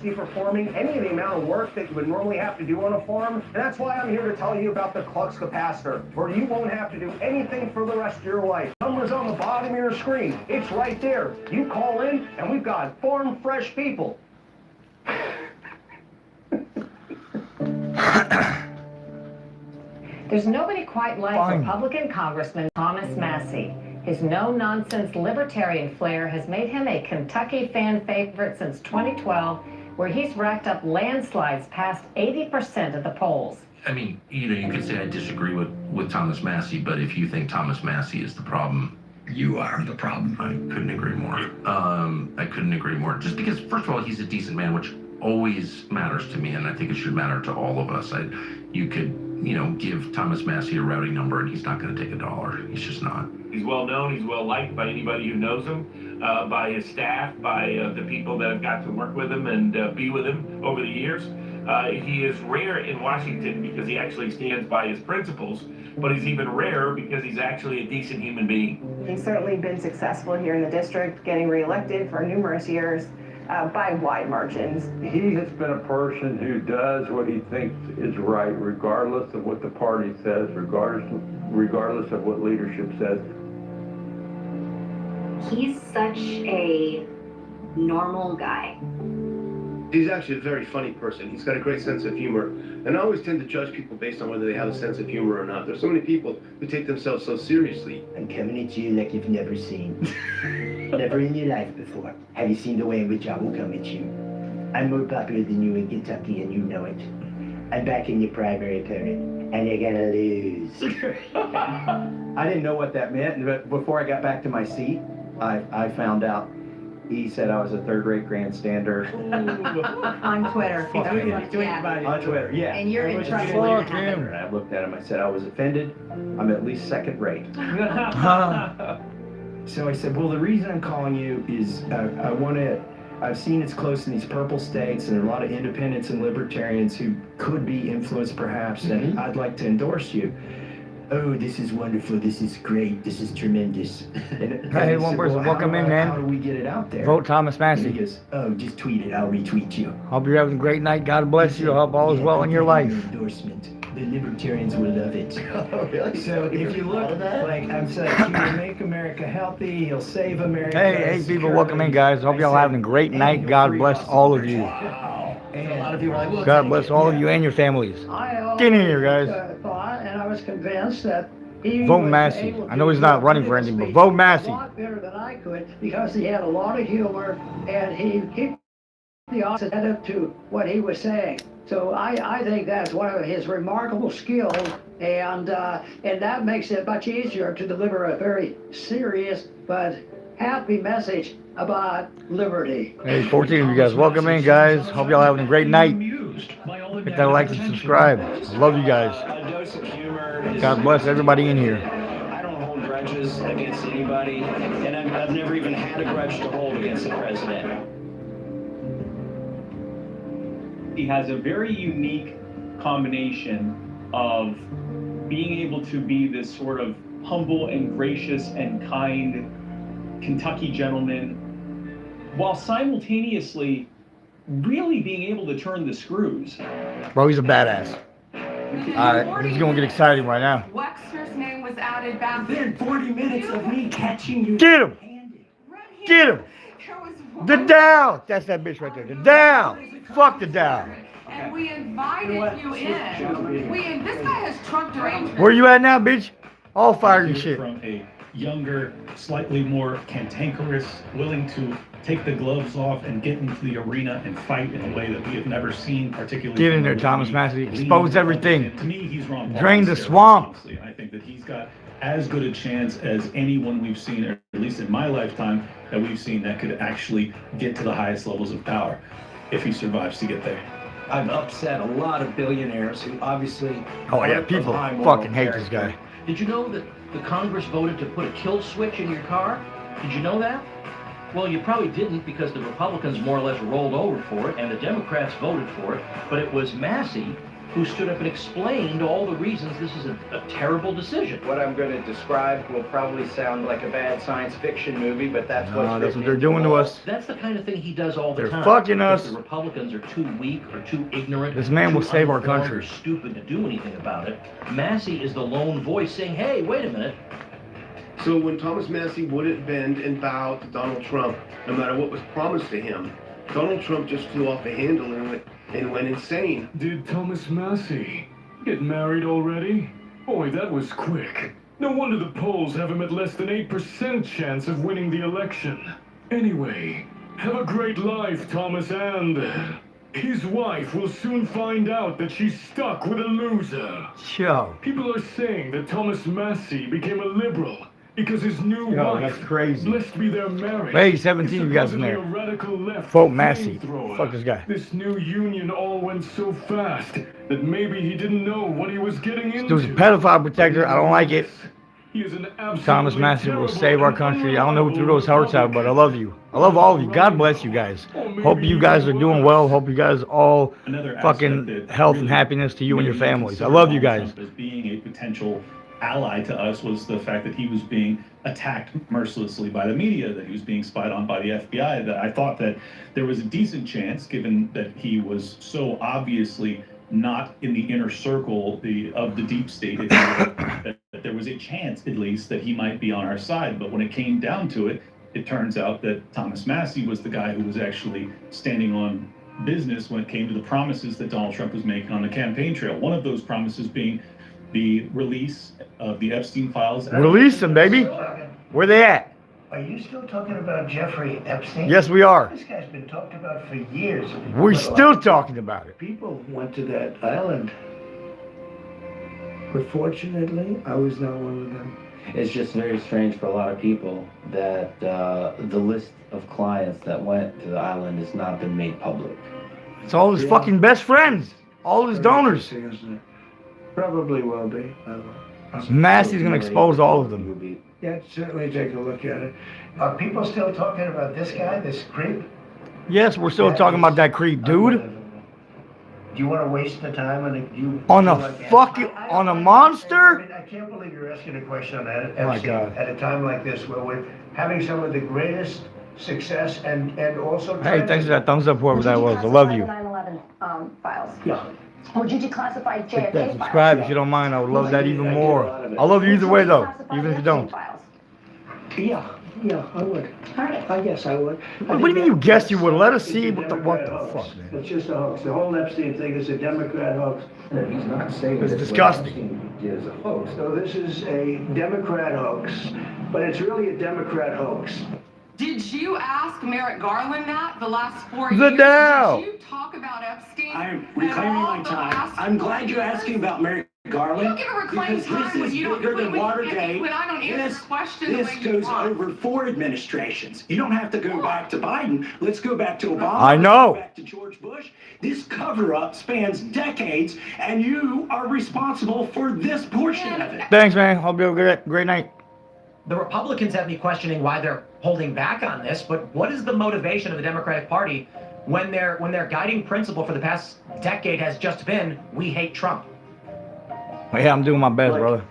performing any of the amount of work that you would normally have to do on a farm. And that's why I'm here to tell you about the Klux capacitor, where you won't have to do anything for the rest of your life. Numbers on the bottom of your screen. It's right there. You call in, and we've got farm fresh people. There's nobody quite like Republican Congressman Thomas Massie. His no-nonsense libertarian flair has made him a Kentucky fan favorite since 2012, where he's racked up landslides past 80% at the polls. I mean, you could say I disagree with Thomas Massie, but if you think Thomas Massie is the problem, you are the problem. I couldn't agree more. I couldn't agree more. Just because, first of all, he's a decent man, which always matters to me, and I think it should matter to all of us. You could, give Thomas Massie a routing number, and he's not going to take $1. He's just not. He's well known. He's well liked by anybody who knows him, by his staff, by the people that have got to work with him and be with him over the years. He is rare in Washington because he actually stands by his principles, but he's even rarer because he's actually a decent human being. He's certainly been successful here in the district, getting reelected for numerous years by wide margins. He has been a person who does what he thinks is right, regardless of what the party says, regardless of what leadership says. He's such a normal guy. He's actually a very funny person. He's got a great sense of humor. And I always tend to judge people based on whether they have a sense of humor or not. There's so many people who take themselves so seriously. I'm coming at you like you've never seen. Never in your life before. Have you seen the way in which I will come at you? I'm more popular than you in Kentucky, and you know it. I'm backing your primary opponent, and you're gonna lose. I didn't know what that meant, but before I got back to my seat, I found out he said I was a third-rate grandstander. On Twitter. On Twitter, yeah. And you're in trouble. I looked at him, I said, I was offended. I'm at least second-rate. So I said, well, the reason I'm calling you is I've seen it's close in these purple states, and there are a lot of independents and libertarians who could be influenced perhaps, and I'd like to endorse you. Oh, this is wonderful, this is great, this is tremendous. Hey, one person, welcome in, man. How do we get it out there? Vote Thomas Massie. And he goes, oh, just tweet it, I'll retweet you. Hope you're having a great night. God bless you. I hope all is well in your life. Endorsement. The libertarians will love it. Oh, really? So if you look, like I'm saying, he will make America healthy, he'll save America. Hey, people, welcome in, guys. Hope y'all having a great night. God bless all of you. And a lot of people are like, well, God bless all of you and your families. Get in here, guys. And I was convinced that he vote Massie. I know he's not running for anything, but vote Massie. A lot better than I could because he had a lot of humor and he the opposite to what he was saying. So I think that's one of his remarkable skills, and that makes it much easier to deliver a very serious but happy message about liberty. Hey, 14 of you guys, welcome in, guys. Hope y'all having a great night. Hit that like and subscribe. I love you guys. God bless everybody in here. I don't hold grudges against anybody, and I've never even had a grudge to hold against the president. He has a very unique combination of being able to be this sort of humble and gracious and kind Kentucky gentleman, while simultaneously really being able to turn the screws. Bro, he's a badass. Alright, he's gonna get excited right now. Wexler's name was added back. Within 40 minutes of me catching you. Get him! Get him! The Dow! That's that bitch right there. The Dow! Fuck the Dow. And we invited you in. This guy has trunk derangement. Where you at now, bitch? All fired and shit. From a younger, slightly more cantankerous, willing to take the gloves off and get into the arena and fight in a way that we have never seen, particularly. Get in there, Thomas Massie. Expose everything. And to me, he's wrong. Drain the swamp. And I think that he's got as good a chance as anyone we've seen, or at least in my lifetime, that we've seen that could actually get to the highest levels of power if he survives to get there. I've upset a lot of billionaires who obviously... Oh yeah, people fucking hate this guy. Did you know that the Congress voted to put a kill switch in your car? Did you know that? Well, you probably didn't because the Republicans more or less rolled over for it and the Democrats voted for it, but it was Massie who stood up and explained all the reasons this is a terrible decision. What I'm going to describe will probably sound like a bad science fiction movie, but that's That's what they're doing to us. That's the kind of thing he does all the They're time. fucking us. If the Republicans are too weak or too ignorant, This man will too save our uninformed country. or stupid to do anything about it, Massie is the lone voice saying, hey, wait a minute. So when Thomas Massie wouldn't bend and bow to Donald Trump, no matter what was promised to him, Donald Trump just flew off the handle and went insane. Did Thomas Massie get married already? Boy, that was quick. No wonder the polls have him at less than 8% chance of winning the election. Anyway, have a great life, Thomas, and his wife will soon find out that she's stuck with a loser. Yo. People are saying that Thomas Massie became a liberal because his new wife, that's crazy. blessed be their marriage, Hey, 17 you guys in there. Vote Massie. Fuck this guy. This new union all went so fast that maybe he didn't know what he was getting into. Dude's a pedophile protector. I don't like it. He is an Thomas Massie will save our country. I don't know who threw those hearts out, but I love you. I love all of you. God bless you guys. Hope you guys are doing well. Hope you guys all fucking health and happiness to you and your families. I love you guys. As being a potential ally to us was the fact that he was being attacked mercilessly by the media, that he was being spied on by the FBI, that I thought that there was a decent chance, given that he was so obviously not in the inner circle of the deep state, if you will, that there was a chance, at least, that he might be on our side. But when it came down to it, it turns out that Thomas Massie was the guy who was actually standing on business when it came to the promises that Donald Trump was making on the campaign trail. One of those promises being the release of the Epstein files. Release them, baby. Where they at? Are you still talking about Jeffrey Epstein? Yes, we are. This guy's been talked about for years. We're still talking about it. People went to that island. But fortunately, I was not one of them. It's just very strange for a lot of people that the list of clients that went to the island has not been made public. It's all his fucking best friends. All his donors. Probably will be. Massie's gonna expose all of them. Yeah, certainly take a look at it. Are people still talking about this guy, this creep? Yes, we're still talking about that creep, dude. Do you want to waste the time On a fucking, on a monster? I can't believe you're asking a question on that Oh my God. at a time like this, where we're having some of the greatest success and also. Hey, thanks for that thumbs up, whoever that was. I love you. 9/11 files. Yeah. Would you declassify Hit that JFK subscribe files? if you don't mind. I would love that even more. I love you either way though, even if you don't. Yeah, I would. I guess I would. What do you mean you guess you would? Let us see what the fuck, man. It's just a hoax. The whole Epstein thing is a Democrat hoax. He's not saying It's that disgusting. It is a hoax. So this is a Democrat hoax, but it's really a Democrat hoax. Did you ask Merrick Garland that the last 4 The years? Dow. Did you talk about Epstein? I'm reclaiming my time. I'm glad you're asking about Merrick Garland. You don't get to reclaim because time this when is you don't- bigger than when Watergate. I don't answer the question the This way you goes want. over 4 administrations. You don't have to go back to Biden. Let's go back to Obama. I know. Let's go back to George Bush. This cover-up spans decades, and you are responsible for this portion of it. Thanks, man. Hope you have a great night. The Republicans have me questioning why they're holding back on this, but what is the motivation of the Democratic Party when their guiding principle for the past decade has just been, we hate Trump? Yeah, I'm doing my best, brother.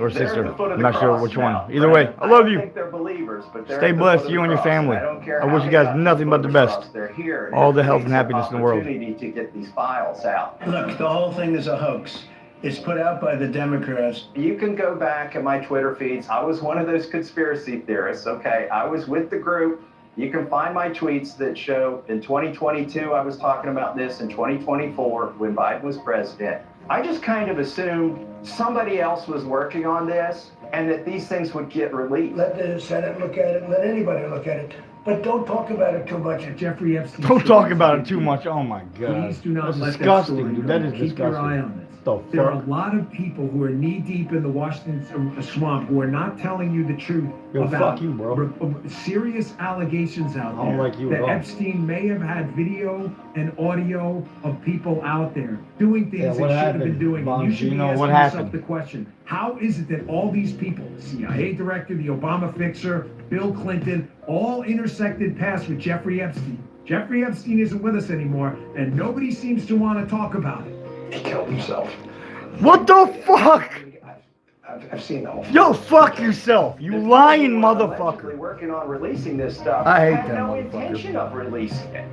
Or they're sister. at the foot of I'm the not sure cross which now, one. Either right? way, I love you. I think they're believers, but they're Stay at the blessed, foot of you the and your cross. family. I don't care I how wish you they guys got to nothing the but foot the of best. cross. They're here. All the health It's and an happiness in the world. opportunity to get these files out. Look, the whole thing is a hoax. It's put out by the Democrats. You can go back in my Twitter feeds. I was one of those conspiracy theorists, okay? I was with the group. You can find my tweets that show in 2022, I was talking about this. In 2024, when Biden was president, I just kind of assumed somebody else was working on this and that these things would get released. Let the Senate look at it, let anybody look at it. But don't talk about it too much. Jeffrey Epstein. Don't talk about it too much. Oh my God. Please do not That's let disgusting, that story dude. go. That is Keep disgusting. your eye on this. The There are fuck? a lot of people who are knee deep in the Washington swamp who are not telling you the truth Yo, about fuck you, bro. serious allegations out I don't there like you at that all. Epstein may have had video and audio of people out there doing things Yeah, they what shouldn't have happened? been doing. And you should be Bongino, asking what yourself happened? the question: how is it that all these people, the CIA director, the Obama fixer, Bill Clinton, all intersected paths with Jeffrey Epstein? Jeffrey Epstein isn't with us anymore, and nobody seems to want to talk about it. He killed himself. What the fuck? I've seen the whole thing. Yo, fuck yourself. You lying Allegedly motherfucker. working on releasing this stuff. I hate had that no motherfucker. intention of releasing it.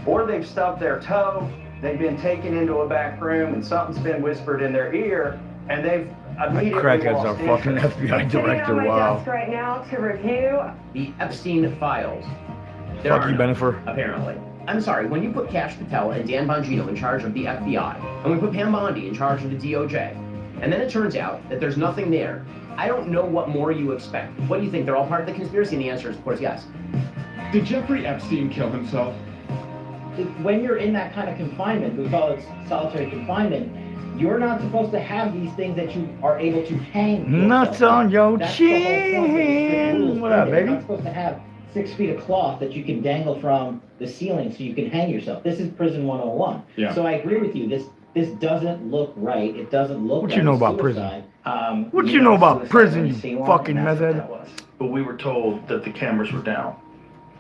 Or they've stubbed their toe, they've been taken into a back room and something's been whispered in their ear, and they've immediately Crackhead's lost our fucking interest. FBI director. On my Wow. desk right now to review. The Epstein files. There Fuck are you, none, Benifer. apparently. I'm sorry, when you put Cash Patel and Dan Bongino in charge of the FBI, and we put Pam Bondi in charge of the DOJ, and then it turns out that there's nothing there, I don't know what more you expect. What do you think? They're all part of the conspiracy? And the answer is, of course, yes. Did Jeffrey Epstein kill himself? When you're in that kind of confinement, we call it solitary confinement, you're not supposed to have these things that you are able to hang. Nuts on your That's the whole point of the strict rules. chin. What up, You're baby? not supposed to have 6 feet of cloth that you can dangle from the ceiling so you can hang yourself. This is prison 101. Yeah. So I agree with you. This doesn't look right. It doesn't look What like you know about suicide. prison? What you know about prison, you fucking method? But we were told that the cameras were down.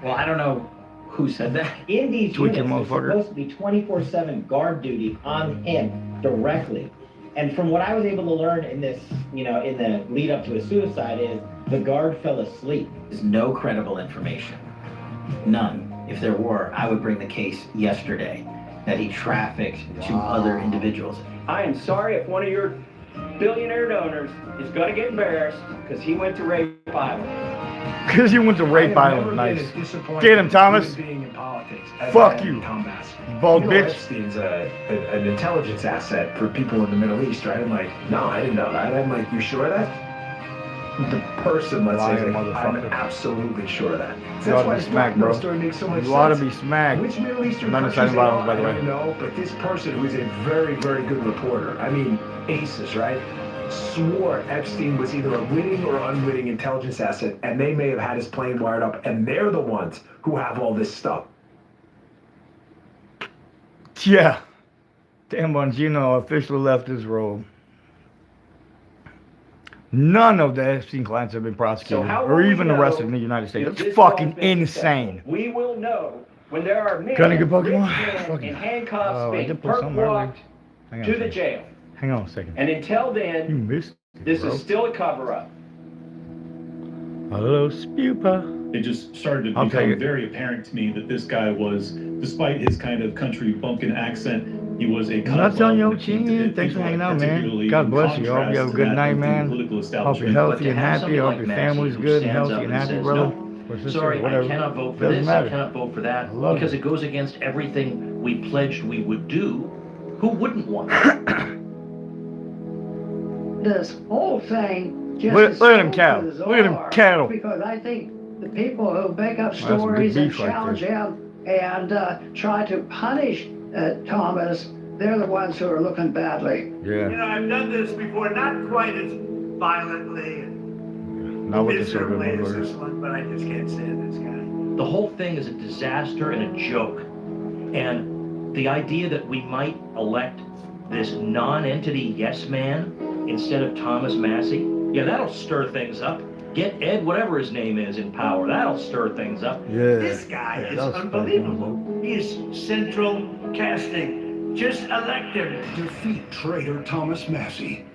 Well, I don't know who said that. In these Tweak it, units, there's motherfucker. supposed to be 24/7 guard duty on him directly. And from what I was able to learn in this, in the lead up to his suicide, is the guard fell asleep. There's no credible information. None. If there were, I would bring the case yesterday that he trafficked to other individuals. I am sorry if one of your billionaire donors is going to get embarrassed because he went to Rape Island. Because you went to Rape Island. Nice. Get him, Thomas. Fuck you. You bald bitch. Epstein's an intelligence asset for people in the Middle East, right? I'm like, no, I didn't know that. I'm like, you sure of that? The person, let's say, Lying I'm motherfucker. absolutely sure of that. You ought to be smacked, bro. Story makes so much You ought to sense. be smacked. Which Middle Eastern None of countries sign they violence, are, by the I way. don't know, but this person who's a very, very good reporter, I mean, aces, right? Swore Epstein was either a witting or unwitting intelligence asset, and they may have had his plane wired up, and they're the ones who have all this stuff. Yeah. Dan Bongino officially left his role. None of the Epstein clients have been prosecuted how or will we even know arrested in the United States. if That's this fucking guy's been insane. successful? We will know when there are men, Got any good rich Pokemon? men Fucking- in handcuffs Oh, I being did put some earlier. perp-walked Hang on to a the second. jail. Hang on a second. And until You then, missed it, this bro. is still a cover-up. Hello, Spupa. It just started to I'll take become it. very apparent to me that this guy was, despite his kind of country bumpkin accent, he was a Nuts on your chin. chin. Thanks for hanging out, man. God bless you. Hope you have a good night, man. Hope you're healthy and happy. Hope your family's good and healthy and happy, brother. Or sister, Sorry, whatever. I cannot vote for Doesn't this. matter. I cannot vote for that I love because it. it goes against everything we pledged we would do. Who wouldn't want it? This whole thing just Look- is look at them so cattle. bizarre Look at them cattle. Because I think the people who make up some good stories and beef right challenge him and try to punish Thomas, they're the ones who are looking badly. Yeah. You know, I've done this before, not quite as violently and Not with the silver miserably as motherfuckers. this one, but I just can't stand this guy. The whole thing is a disaster and a joke. And the idea that we might elect this non-entity yes man instead of Thomas Massie, yeah, that'll stir things up. Get Ed, whatever his name is, in power. That'll stir things up. Yeah. This guy Yeah, is that was unbelievable. He is central casting. Just elect him. Defeat traitor Thomas Massie.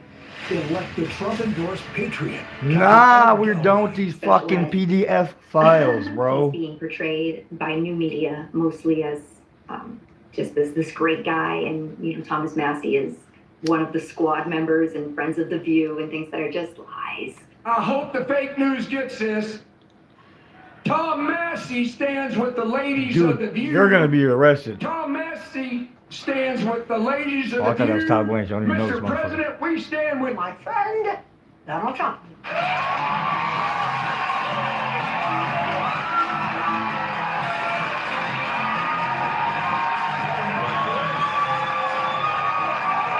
Elect the Trump-endorsed patriot. Nah, we're done with these fucking PDF files, bro. Being portrayed by new media mostly as just this great guy, and Thomas Massie is one of the squad members and friends of the View and things that are just lies. I hope the fake news gets this. Tom Massie stands with the ladies of the Dude, View. you're gonna be arrested. Tom Massie stands with the ladies of Oh, I the thought that was View. Todd Blanche. I don't even know this Mr. motherfucker. President, we stand with My friend, Donald Trump.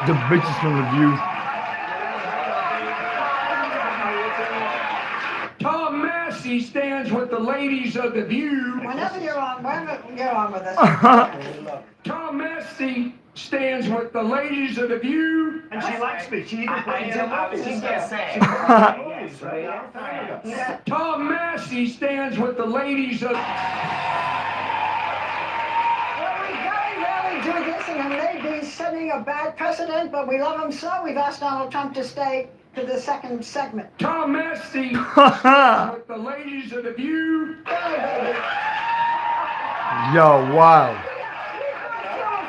The bitches from the View. Tom Massie stands with the ladies of the View. Whenever you're on with us. Tom Massie stands with the ladies of the View. And she likes me. She even put me in I was movies. just gonna say. Tom Massie stands with the ladies of... Well, we very rarely do this Massey may be setting a bad precedent, but we love him so we've asked Donald Trump to stay to the second segment. Tom Massie with the ladies of the View. Yo, wow.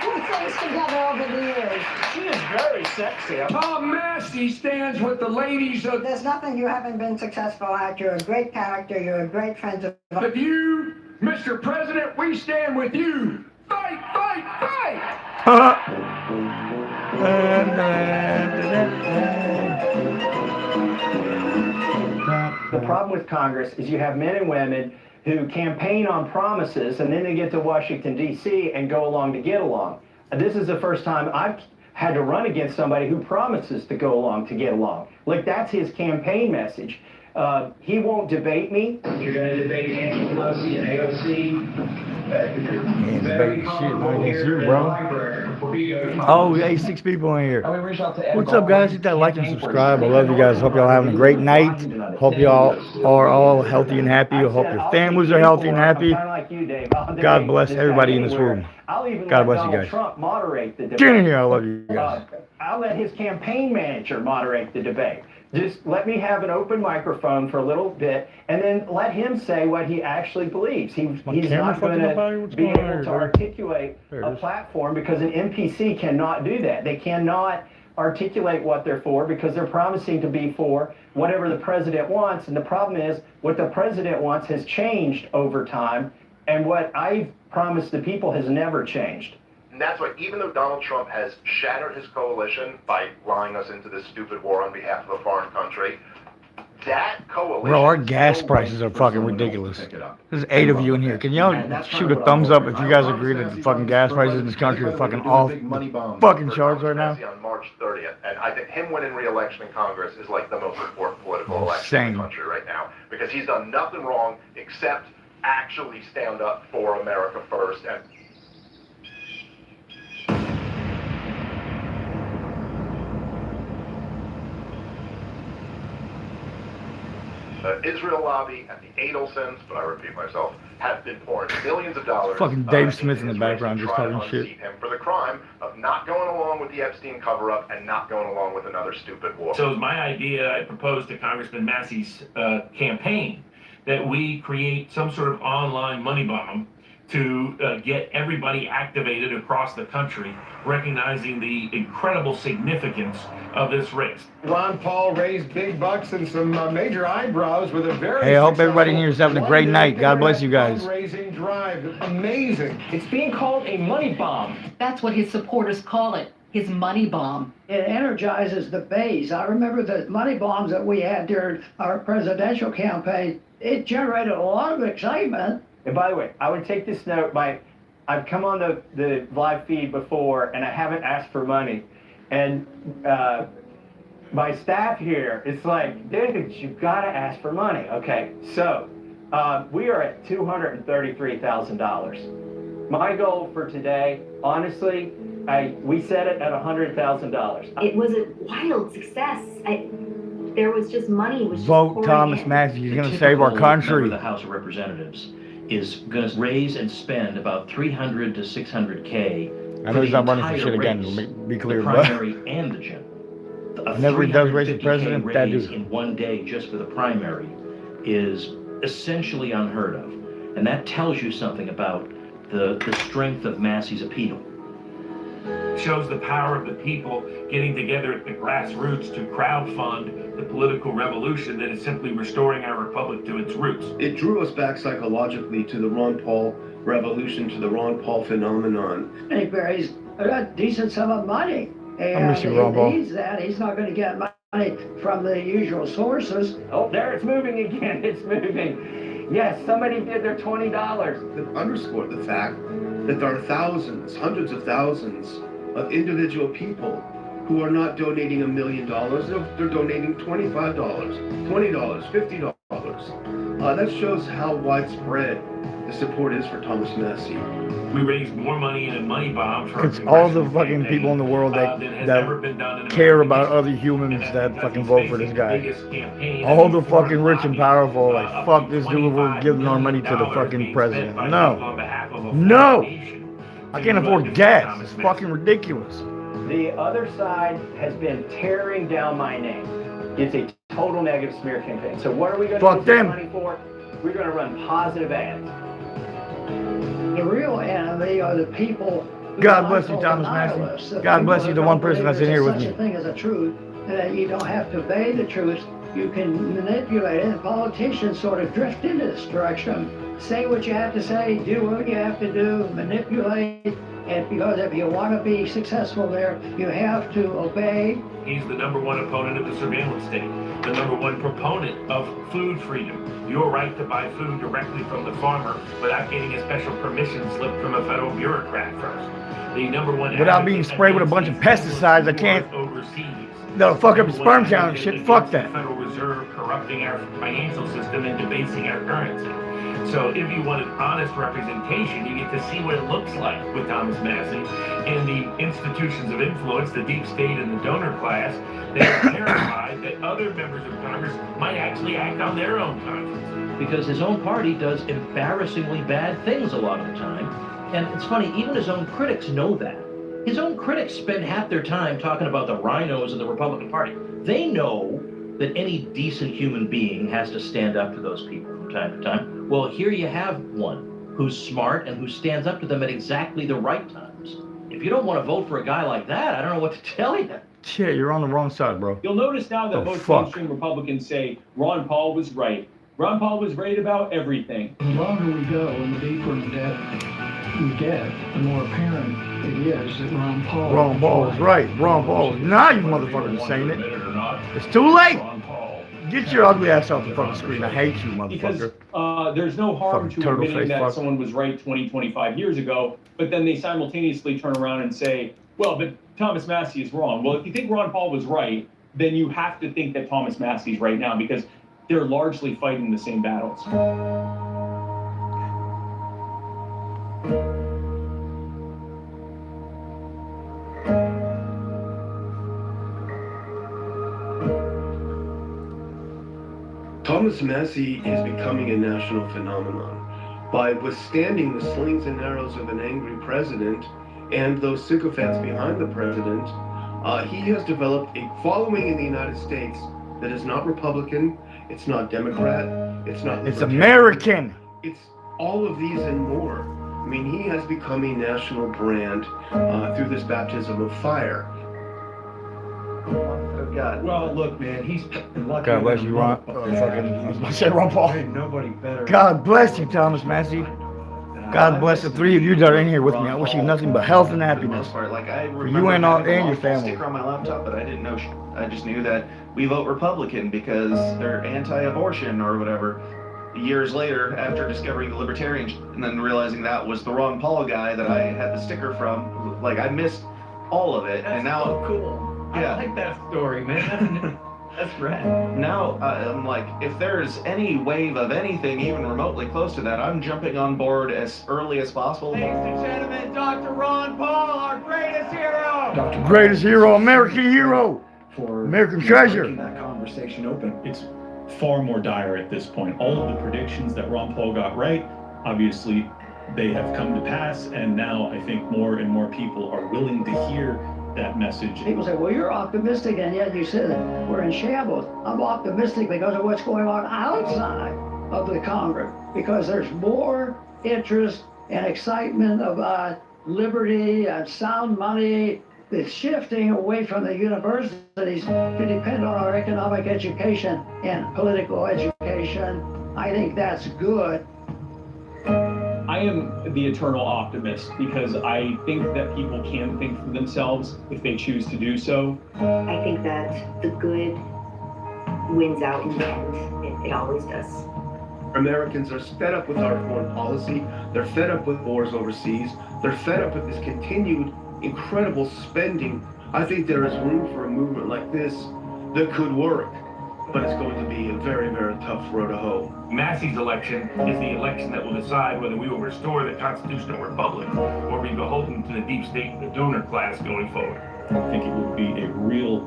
Put things together over the years. She is very sexy. Tom Massie stands with the ladies of There's nothing you haven't been successful at. You're a great character. You're a great friend of the View. Mr. President, we stand with you. Fight, fight, fight! The problem with Congress is you have men and women who campaign on promises and then they get to Washington, D.C. and go along to get along. This is the first time I've had to run against somebody who promises to go along to get along. Like, that's his campaign message. He won't debate me. You're going to debate Nancy Pelosi and AOC. Debate shit like this you, bro. Oh, yeah, 6 people in here. What's up, guys? Hit that like and subscribe. I love you guys. Hope y'all having a great night. Hope y'all are all healthy and happy. I hope your families are healthy and happy. God bless everybody in this room. God bless you guys. Trump moderate the debate. Get in here. I love you guys. I'll let his campaign manager moderate the debate. Just let me have an open microphone for a little bit, and then let him say what he actually believes. He's not going to be able to articulate a platform because an NPC cannot do that. They cannot articulate what they're for because they're promising to be for whatever the president wants. And the problem is what the president wants has changed over time, and what I've promised the people has never changed. And that's why, even though Donald Trump has shattered his coalition by lying us into this stupid war on behalf of a foreign country, that coalition... Bro, our gas prices are fucking ridiculous. There's 8 of you in here. Can y'all shoot a thumbs up if you guys agree that the fucking gas prices in this country are fucking off the fucking charts right now? On March 30th, and I think him winning re-election in Congress is like the most important political election in the country right now, because he's done nothing wrong except actually stand up for America first. And Israel lobby and the Adelsons, but I repeat myself, have been pouring millions of dollars. Fucking Dave Smith in the background just talking shit. Him for the crime of not going along with the Epstein cover-up and not going along with another stupid war. So it was my idea, I proposed to Congressman Massie's campaign that we create some sort of online money bomb to get everybody activated across the country, recognizing the incredible significance of this race. Ron Paul raised big bucks and some major eyebrows with a very... Hey, I hope everybody here is having a great night. God bless you guys. Fundraising drive. Amazing. It's being called a money bomb. That's what his supporters call it, his money bomb. It energizes the base. I remember the money bombs that we had during our presidential campaign. It generated a lot of excitement. And by the way, I would take this note, I've come on the live feed before and I haven't asked for money. And my staff here, it's like, dude, you've got to ask for money. Okay, so we are at $233,000. My goal for today, honestly, we set it at $100,000. It was a wild success. There was just money. Was Vote Thomas Massie. He's going to save our country. Member of the House of Representatives is going to raise and spend about $300 to $600K. I know he's not running for shit again. Be clear, the primary and the general. Whenever he does raise the president, that dude in one day just for the primary is essentially unheard of, and that tells you something about the strength of Massie's appeal. Shows the power of the people getting together at the grassroots to crowdfund the political revolution that is simply restoring our republic to its roots. It drew us back psychologically to the Ron Paul revolution, to the Ron Paul phenomenon. He raised a decent sum of money. And I miss you, Ron Paul. He needs that. He's not going to get money from the usual sources. Oh, there it's moving again. It's moving. Yes, somebody did their $20. That underscored the fact that there are thousands, hundreds of thousands of individual people who are not donating $1 million. They're donating $25, $20, $50. That shows how widespread the support is for Thomas Massie. We raised more money in a money bomb for it's all the fucking people in the world that care about other humans that fucking vote for this guy. All the fucking rich and powerful, like, fuck this dude, we're giving our money to the fucking president. No. No! I I can't afford gas. It's fucking ridiculous. The other side has been tearing down my name. It's a total negative smear campaign. So what are we going to use this money for? We're going to run positive ads. The real enemy are the people. God bless you, Thomas Massie. God bless you, the one person that's in here with me. Such a thing as a truth, that you don't have to obey the truth. You can manipulate it. And politicians sort of drift into this direction. Say what you have to say, do what you have to do, manipulate. And because if you want to be successful there, you have to obey. He's the #1 opponent of the surveillance state, the #1 proponent of food freedom. Your right to buy food directly from the farmer without getting a special permission slip from a federal bureaucrat first. The #1 without being sprayed with a bunch of pesticides, I can't. That'll fuck up your sperm count and shit. Fuck that. Federal Reserve corrupting our financial system and debasing our currency. So if you want an honest representation, you get to see what it looks like with Thomas Massie and the institutions of influence, the deep state and the donor class. They are terrified that other members of Congress might actually act on their own conscience. Because his own party does embarrassingly bad things a lot of the time. And it's funny, even his own critics know that. His own critics spend half their time talking about the rhinos of the Republican Party. They know that any decent human being has to stand up to those people from time to time. Well, here you have one who's smart and who stands up to them at exactly the right times. If you don't want to vote for a guy like that, I don't know what to tell you. Shit, you're on the wrong side, bro. You'll notice now that most mainstream Republicans say Ron Paul was right. Ron Paul was right about everything. The longer we go and the deeper in debt we get, the more apparent it is that Ron Paul is right. Ron Paul is not, you motherfuckers are saying it. It's too late. Get your ugly ass off the fucking screen. I hate you, motherfucker. Because there's no harm to admitting that someone was right 20, 25 years ago, but then they simultaneously turn around and say, well, but Thomas Massie is wrong. Well, if you think Ron Paul was right, then you have to think that Thomas Massie is right now, because they're largely fighting the same battles. Thomas Massie is becoming a national phenomenon. By withstanding the slings and arrows of an angry president and those sycophants behind the president, he has developed a following in the United States that is not Republican, it's not Democrat, it's not... It's American! It's all of these and more. I mean, he has become a national brand through this baptism of fire. God. Well, look, man, he's lucky. God bless you, Ron. I was about to say Ron Paul. Nobody better. God bless you, Thomas Massie. God bless the three of you that are in here with me. I wish you nothing but health and happiness. Like, I for you and your family. Sticker on my laptop, but I didn't know. I just knew that we vote Republican because they're anti-abortion or whatever. Years later, after discovering the Libertarian and then realizing that was the Ron Paul guy that I had the sticker from, like I missed all of it, and now so cool. Yeah. I like that story, man. That's rad. Now, I'm like, if there's any wave of anything even remotely close to that, I'm jumping on board as early as possible. Ladies and gentlemen, Dr. Ron Paul, our greatest hero. Greatest hero, American hero, for American treasure. That conversation open. It's far more dire at this point. All of the predictions that Ron Paul got right, obviously, they have come to pass, and now I think more and more people are willing to hear that message. People say, well, you're optimistic, and yet you said we're in shambles. I'm optimistic because of what's going on outside of the Congress, because there's more interest and excitement about liberty and sound money. It's shifting away from the universities to depend on our economic education and political education. I think that's good. I am the eternal optimist because I think that people can think for themselves if they choose to do so. I think that the good wins out in the end. It always does. Americans are fed up with our foreign policy. They're fed up with wars overseas. They're fed up with this continued incredible spending. I think there is room for a movement like this that could work, but it's going to be a very, very tough road to hoe. Massie's election is the election that will decide whether we will restore the constitutional republic or be beholden to the deep state and the donor class going forward. I think it would be a real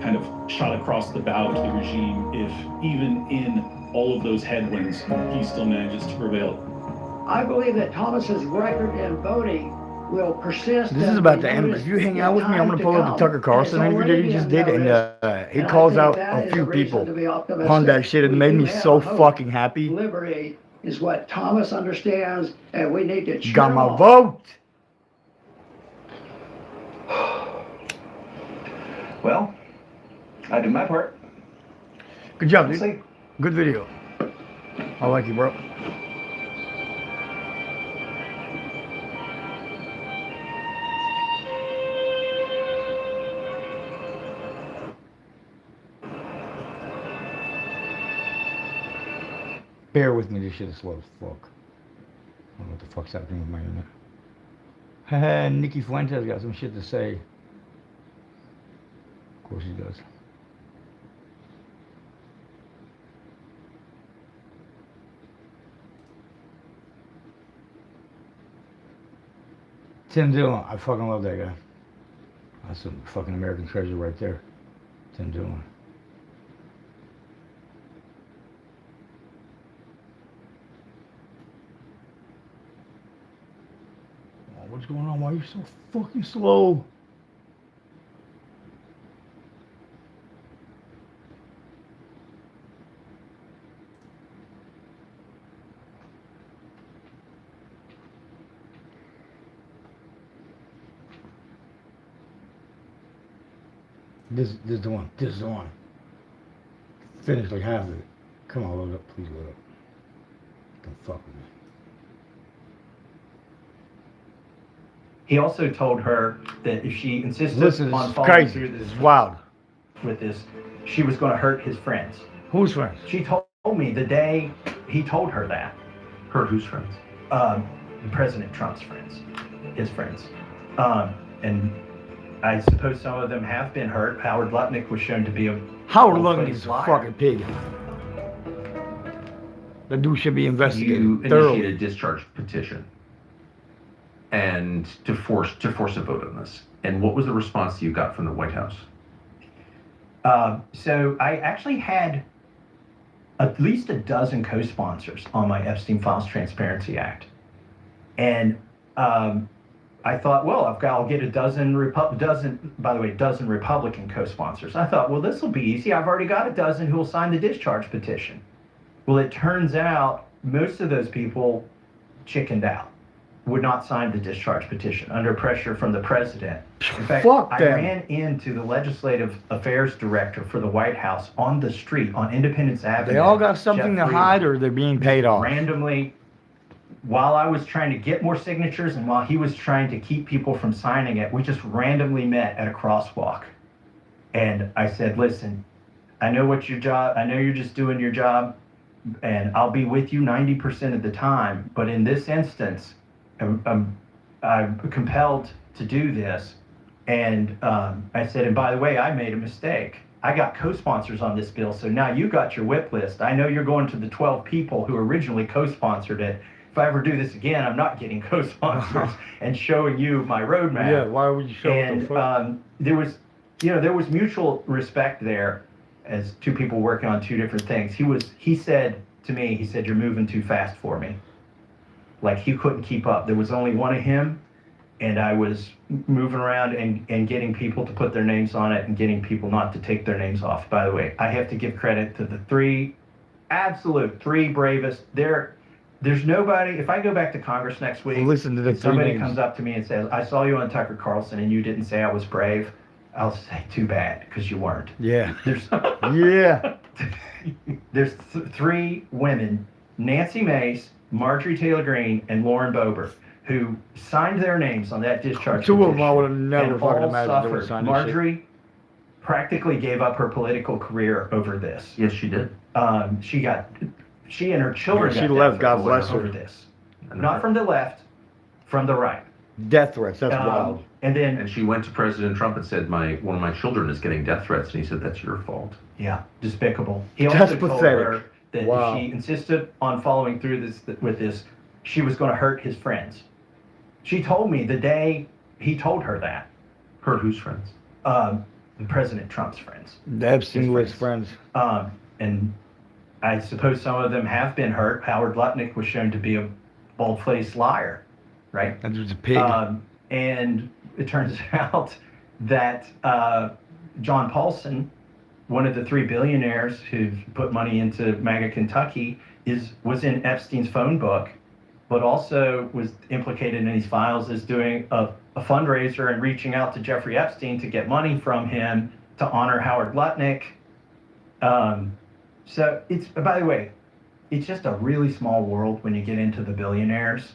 kind of shot across the bow to the regime if even in all of those headwinds, he still manages to prevail. I believe that Thomas's record in voting will persist. This is about to end, but if you hang out with me, I'm going to pull up the Tucker Carlson interview that he just did, and he calls out a few people on that shit, and it made me so fucking happy. Liberty is what Thomas understands, and we need to cheer Got my on. vote. Well, I did my part. Good job, dude. Good video. I like you, bro. Bear with me, this shit is slow as fuck. I don't know what the fuck's happening with my internet. Haha, Nikki Fuentes got some shit to say. Of course he does. Tim Dillon, I fucking love that guy. That's a fucking American treasure right there. Tim Dillon. What's going on? Why are you so fucking slow? This is the one. This is the one. Finish like half of it. Come on, load up. Please load up. Don't fuck with me. He also told her that if she insisted on following through this with this, she was going to hurt his friends. Whose friends? She told me the day he told her that. Her whose friends? President Trump's friends, his friends, and I suppose some of them have been hurt. Howard Lutnick was shown to be a Howard Lutnick is a fucking pig. The dude should be investigated You thoroughly. initiated a discharge petition and to force a vote on this. And what was the response you got from the White House? So I actually had at least a dozen co-sponsors on my Epstein Files Transparency Act, and I thought, well, I'll get a dozen Republican co-sponsors. I thought, well, this will be easy. I've already got a dozen who will sign the discharge petition. Well, it turns out most of those people chickened out, would not sign the discharge petition under pressure from the president. In fact, I ran into the legislative affairs director for the White House on the street on Independence Avenue. They all got something to hide, or they're being paid off. Randomly, while I was trying to get more signatures and while he was trying to keep people from signing it, we just randomly met at a crosswalk. And I said, listen, I know what your job, I know you're just doing your job, and I'll be with you 90% of the time. But in this instance, I'm compelled to do this. And I said, and by the way, I made a mistake. I got co-sponsors on this bill, so now you got your whip list. I know you're going to the 12 people who originally co-sponsored it. If I ever do this again, I'm not getting co-sponsors and showing you my roadmap. Yeah, why would you show And there was mutual respect there as two people working on two different things. He said to me, he said, you're moving too fast for me. Like he couldn't keep up. There was only one of him, and I was moving around and getting people to put their names on it and getting people not to take their names off. By the way, I have to give credit to the three bravest. There's nobody, if I go back to Congress next week, listen to the somebody names. comes up to me and says, I saw you on Tucker Carlson and you didn't say I was brave, I'll say, too bad, because you weren't. Yeah. There's three women, Nancy Mace, Marjorie Taylor Greene, and Lauren Boebert, who signed their names on that discharge Two petition. of them I would have never and fucking all imagined they would suffered. sign this shit. Marjorie practically gave up her political career over this. Yes, she did. She and her children She got left, death God threats bless her. over this. Not from the left, from the right. Death threats, that's wild. And she went to President Trump and said, one of my children is getting death threats, and he said, that's your fault. Yeah, despicable. He also That's told pathetic. her that Wow. if she insisted on following through with this, she was going to hurt his friends. She told me the day he told her that. Hurt whose friends? President Trump's friends. The Epstein list friends. And I suppose some of them have been hurt. Howard Lutnick was shown to be a bald-faced liar, right? That was a pig. And it turns out that John Paulson, one of the 3 billionaires who put money into MAGA Kentucky, was in Epstein's phone book, but also was implicated in these files as doing a fundraiser and reaching out to Jeffrey Epstein to get money from him to honor Howard Lutnick. So it's, by the way, it's just a really small world when you get into the billionaires,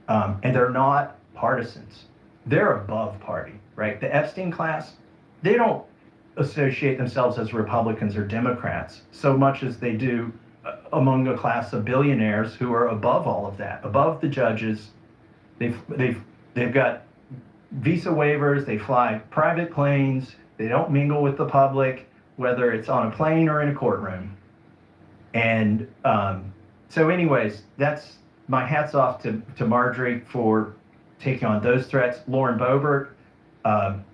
and they're not partisans. They're above party, right? The Epstein class, they don't associate themselves as Republicans or Democrats so much as they do among a class of billionaires who are above all of that, above the judges. They've got visa waivers, they fly private planes, they don't mingle with the public, whether it's on a plane or in a courtroom. And so anyways, that's my hats off to Marjorie for taking on those threats. Lauren Boebert,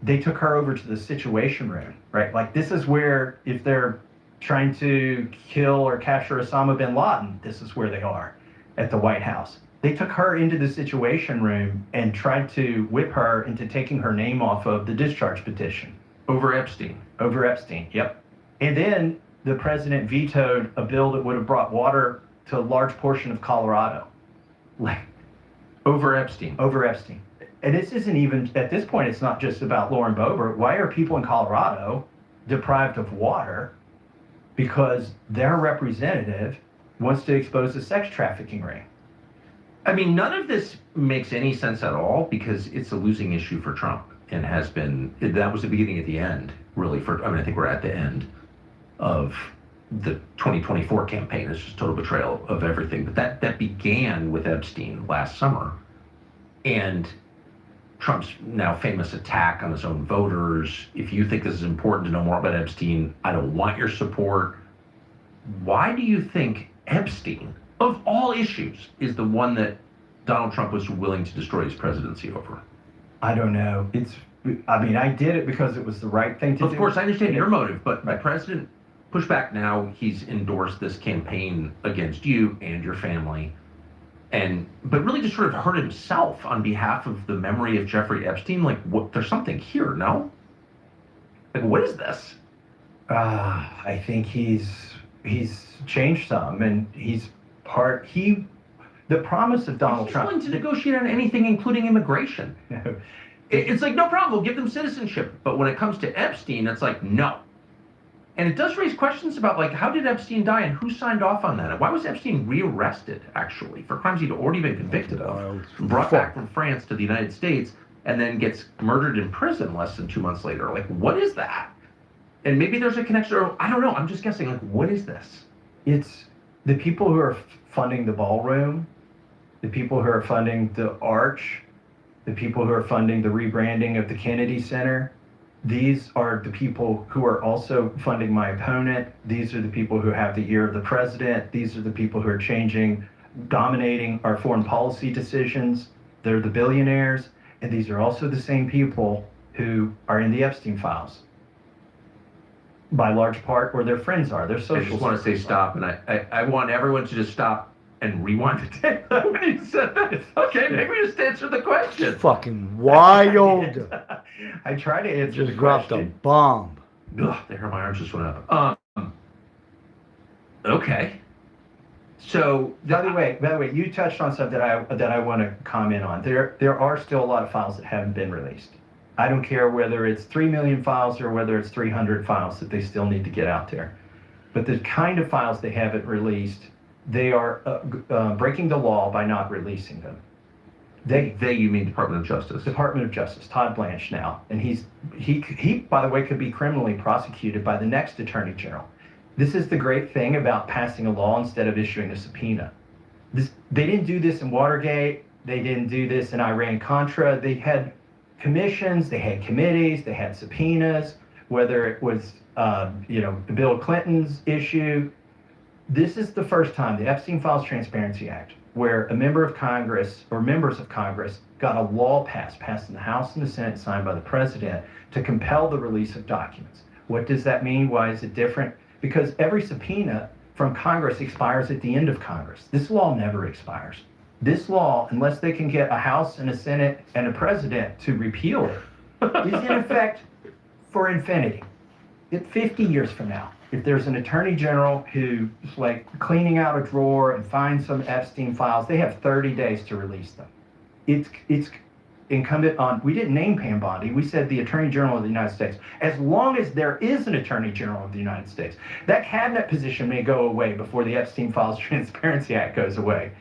they took her over to the Situation Room, right? Like, this is where, if they're trying to kill or capture Osama bin Laden, this is where they are, at the White House. They took her into the Situation Room and tried to whip her into taking her name off of the discharge petition. Over Epstein. Over Epstein, yep. And then the president vetoed a bill that would have brought water to a large portion of Colorado. Like, over Epstein. Over Epstein. And this isn't even, at this point, it's not just about Lauren Boebert. Why are people in Colorado deprived of water? Because their representative wants to expose a sex trafficking ring. I mean, none of this makes any sense at all, because it's a losing issue for Trump, and has been. That was the beginning at the end, really. I think we're at the end of the 2024 campaign. It's just total betrayal of everything. But that began with Epstein last summer, and Trump's now famous attack on his own voters. If you think this is important to know more about Epstein, I don't want your support. Why do you think Epstein, of all issues, is the one that Donald Trump was willing to destroy his presidency over? I don't know. I did it because it was the right thing to do. Of course, I understand your motive, but the president pushed back. Now he's endorsed this campaign against you and your family. But really just sort of hurt himself on behalf of the memory of Jeffrey Epstein. Like, there's something here, no? Like, what is this? I think he's changed some, and the promise of Donald Trump. He's willing to negotiate on anything, including immigration. It's like, no problem, we'll give them citizenship. But when it comes to Epstein, it's like, no. And it does raise questions about, like, how did Epstein die and who signed off on that? And why was Epstein rearrested, actually, for crimes he'd already been convicted of, brought back from France to the United States, and then gets murdered in prison less than 2 months later? Like, what is that? And maybe there's a connection, or I don't know, I'm just guessing, like, what is this? It's the people who are funding the ballroom, the people who are funding the Arch, the people who are funding the rebranding of the Kennedy Center. These are the people who are also funding my opponent. These are the people who have the ear of the president. These are the people who are dominating our foreign policy decisions. They're the billionaires. And these are also the same people who are in the Epstein files, by large part, where their friends are, their social. I just want to say stop, and I want everyone to just stop and rewind the tape when you said that. Okay, maybe just answer the question. Fucking wild. I try to answer. Just dropped a bomb. Ugh, the hair on my arms just went up. Okay. So by the way, you touched on something that I want to comment on. There are still a lot of files that haven't been released. I don't care whether it's 3 million files or whether it's 300 files that they still need to get out there. But the kind of files they haven't released, they are breaking the law by not releasing them. You mean Department of Justice? Department of Justice, Todd Blanche now. And he, by the way, could be criminally prosecuted by the next Attorney General. This is the great thing about passing a law instead of issuing a subpoena. They didn't do this in Watergate. They didn't do this in Iran-Contra. They had commissions, they had committees, they had subpoenas, whether it was Bill Clinton's issue. This is the first time, the Epstein Files Transparency Act, where a member of Congress or members of Congress got a law passed in the House and the Senate, signed by the president, to compel the release of documents. What does that mean? Why is it different? Because every subpoena from Congress expires at the end of Congress. This law never expires. This law, unless they can get a House and a Senate and a president to repeal it, is in effect for infinity. 50 years from now, if there's an attorney general who's like cleaning out a drawer and finds some Epstein files, they have 30 days to release them. It's incumbent on, we didn't name Pam Bondi, we said the Attorney General of the United States. As long as there is an Attorney General of the United States, that cabinet position may go away before the Epstein Files Transparency Act goes away,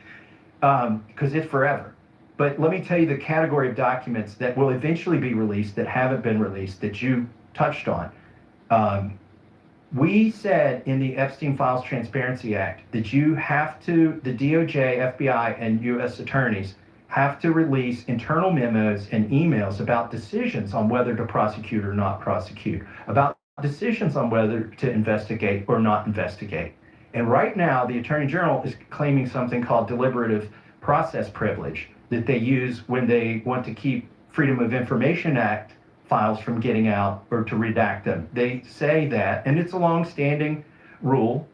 because it's forever. But let me tell you the category of documents that will eventually be released that haven't been released that you touched on. We said in the Epstein Files Transparency Act that you have to, the DOJ, FBI, and U.S. attorneys have to release internal memos and emails about decisions on whether to prosecute or not prosecute, about decisions on whether to investigate or not investigate. And right now, the Attorney General is claiming something called deliberative process privilege that they use when they want to keep Freedom of Information Act files from getting out or to redact them. They say that, and it's a long-standing rule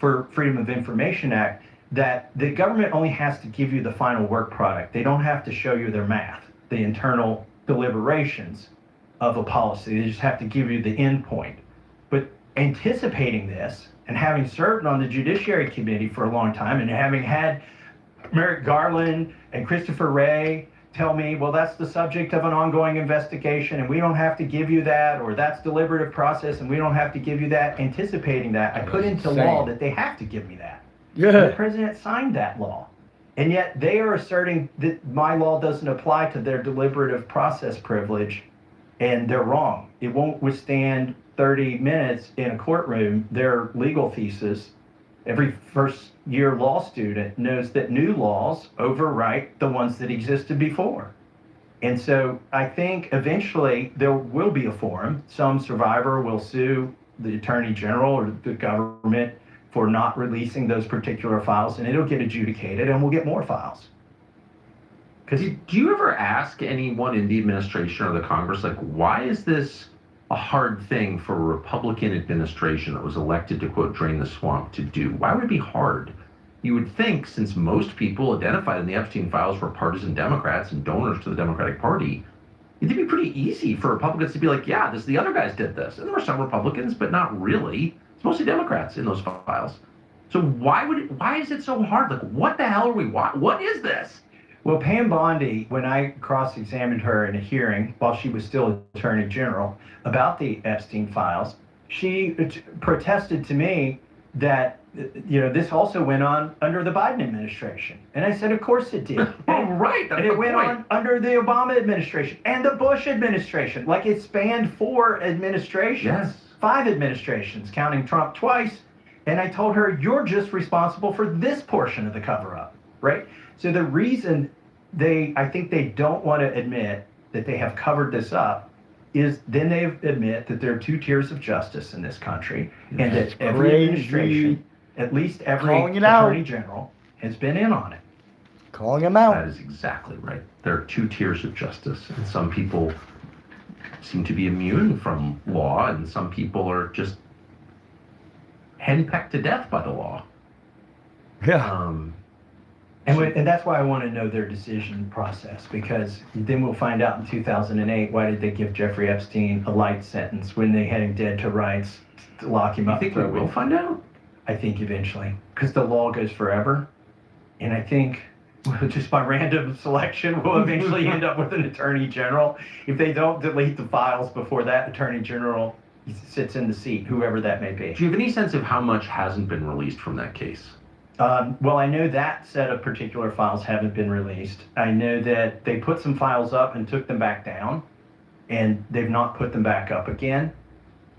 for Freedom of Information Act, that the government only has to give you the final work product. They don't have to show you their math, the internal deliberations of a policy. They just have to give you the end point. But anticipating this and having served on the Judiciary Committee for a long time and having had Merrick Garland and Christopher Wray tell me, well, that's the subject of an ongoing investigation and we don't have to give you that, or that's deliberative process and we don't have to give you that. Anticipating that, I put into law that they have to give me that. Yeah. And the president signed that law. And yet they are asserting that my law doesn't apply to their deliberative process privilege, and they're wrong. It won't withstand 30 minutes in a courtroom. Their legal thesis, every first-year law student knows that new laws overwrite the ones that existed before. And so I think eventually there will be a forum. Some survivor will sue the Attorney General or the government for not releasing those particular files, and it'll get adjudicated, and we'll get more files. Because do you ever ask anyone in the administration or the Congress, like, why is this a hard thing for a Republican administration that was elected to, quote, drain the swamp to do? Why would it be hard? You would think, since most people identified in the Epstein files were partisan Democrats and donors to the Democratic Party, it'd be pretty easy for Republicans to be like, yeah, the other guys did this. And there were some Republicans, but not really. It's mostly Democrats in those files. So why is it so hard? Like, what the hell are we, what is this? Well, Pam Bondi, when I cross-examined her in a hearing while she was still Attorney General about the Epstein files, she protested to me that, this also went on under the Biden administration. And I said, of course it did. Oh, right. And it went on under the Obama administration and the Bush administration. Like, it spanned 4 administrations. Yes. 5 administrations, counting Trump twice. And I told her, you're just responsible for this portion of the cover-up, right? So the reason I think they don't want to admit that they have covered this up is then they admit that there are 2 tiers of justice in this country, and that every administration, at least every Attorney General, has been in on it. Calling him out. That is exactly right. There are 2 tiers of justice, and some people seem to be immune from law, and some people are just henpecked to death by the law. Yeah. And that's why I want to know their decision process, because then we'll find out in 2008, why did they give Jeffrey Epstein a light sentence when they had him dead to rights to lock him up? You think we will find out? I think eventually, because the law goes forever. And I think just by random selection, we'll eventually end up with an Attorney General. If they don't delete the files before that Attorney General sits in the seat, whoever that may be. Do you have any sense of how much hasn't been released from that case? Well, I know that set of particular files haven't been released. I know that they put some files up and took them back down, and they've not put them back up again.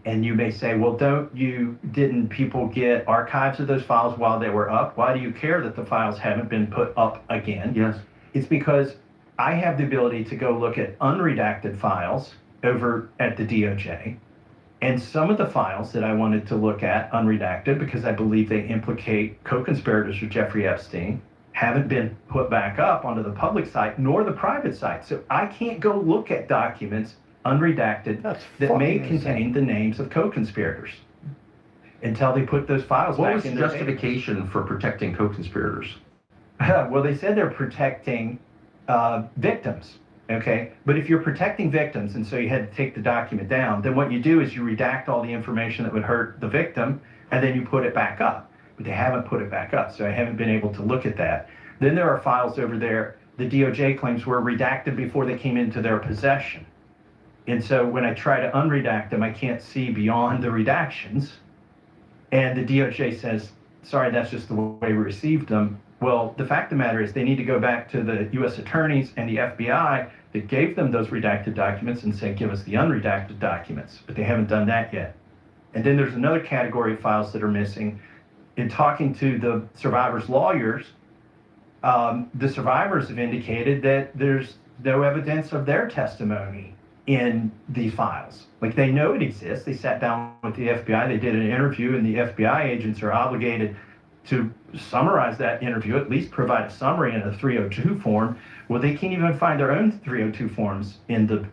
And you may say, well, didn't people get archives of those files while they were up? Why do you care that the files haven't been put up again? Yes. It's because I have the ability to go look at unredacted files over at the DOJ. And some of the files that I wanted to look at unredacted, because I believe they implicate co-conspirators with Jeffrey Epstein, haven't been put back up onto the public site nor the private site. So I can't go look at documents unredacted that may contain the names of co-conspirators until they put those files back in. What was the justification for protecting co-conspirators? Well, they said they're protecting victims, okay? But if you're protecting victims, and so you had to take the document down, then what you do is you redact all the information that would hurt the victim, and then you put it back up. But they haven't put it back up, so I haven't been able to look at that. Then there are files over there the DOJ claims were redacted before they came into their possession. And so when I try to unredact them, I can't see beyond the redactions. And the DOJ says, sorry, that's just the way we received them. Well, the fact of the matter is they need to go back to the U.S. attorneys and the FBI that gave them those redacted documents and say, give us the unredacted documents. But they haven't done that yet. And then there's another category of files that are missing. In talking to the survivors' lawyers, the survivors have indicated that there's no evidence of their testimony in these files. Like, they know it exists. They sat down with the FBI, they did an interview, and the FBI agents are obligated to summarize that interview, at least provide a summary in a 302 form. Well, they can't even find their own 302 forms in the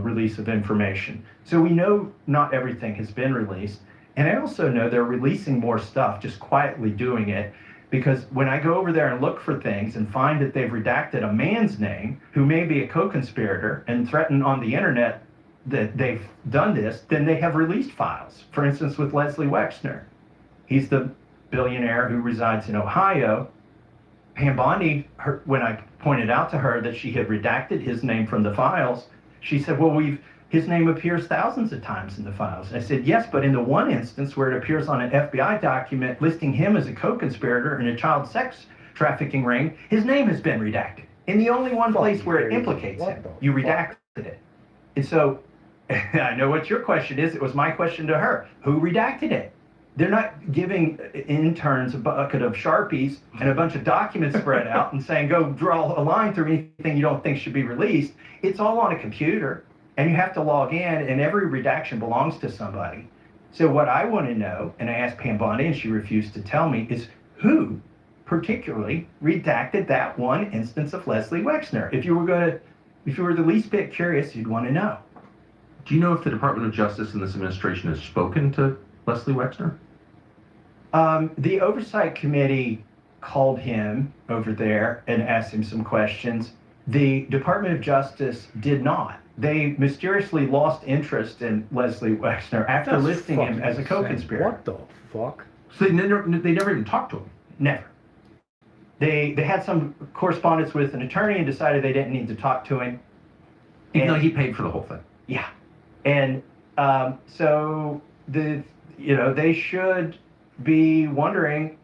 release of information. So we know not everything has been released. And I also know they're releasing more stuff, just quietly doing it, because when I go over there and look for things and find that they've redacted a man's name who may be a co-conspirator and threaten on the internet that they've done this, then they have released files. For instance, with Leslie Wexner. He's the billionaire who resides in Ohio. Pam Bondi, when I pointed out to her that she had redacted his name from the files, she said, well, his name appears thousands of times in the files. I said, yes, but in the one instance where it appears on an FBI document listing him as a co-conspirator in a child sex trafficking ring, his name has been redacted. In the only one place where it implicates him, you redacted it. And so, I know what your question is. It was my question to her. Who redacted it? They're not giving interns a bucket of Sharpies and a bunch of documents spread out and saying, go draw a line through anything you don't think should be released. It's all on a computer. And you have to log in, and every redaction belongs to somebody. So what I want to know, and I asked Pam Bondi, and she refused to tell me, is who particularly redacted that one instance of Leslie Wexner? If you were the least bit curious, you'd want to know. Do you know if the Department of Justice and this administration has spoken to Leslie Wexner? The Oversight Committee called him over there and asked him some questions. The Department of Justice did not. They mysteriously lost interest in Leslie Wexner after listing him as a co-conspirator. What the fuck? So they never even talked to him? Never. They had some correspondence with an attorney and decided they didn't need to talk to him. Even though he paid for the whole thing? Yeah. And so they should be wondering,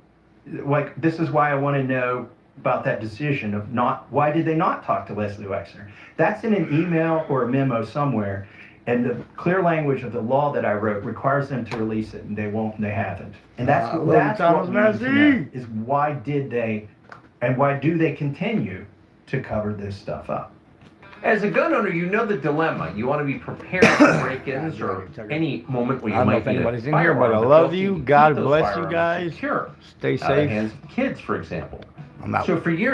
like, this is why I want to know about that decision of why did they not talk to Leslie Wexner? That's in an email or a memo somewhere, and the clear language of the law that I wrote requires them to release it, and they won't, and they haven't. And that's what we need to know, is why did they, and why do they continue to cover this stuff up? As a gun owner, you know the dilemma. You want to be prepared for break-ins or any moment where you I don't know might if need anybody's a in here, but I firearm, love you you. keep God those bless you firearms guys. secure Stay out of the safe. hands of kids, for example. I'm out. So for years,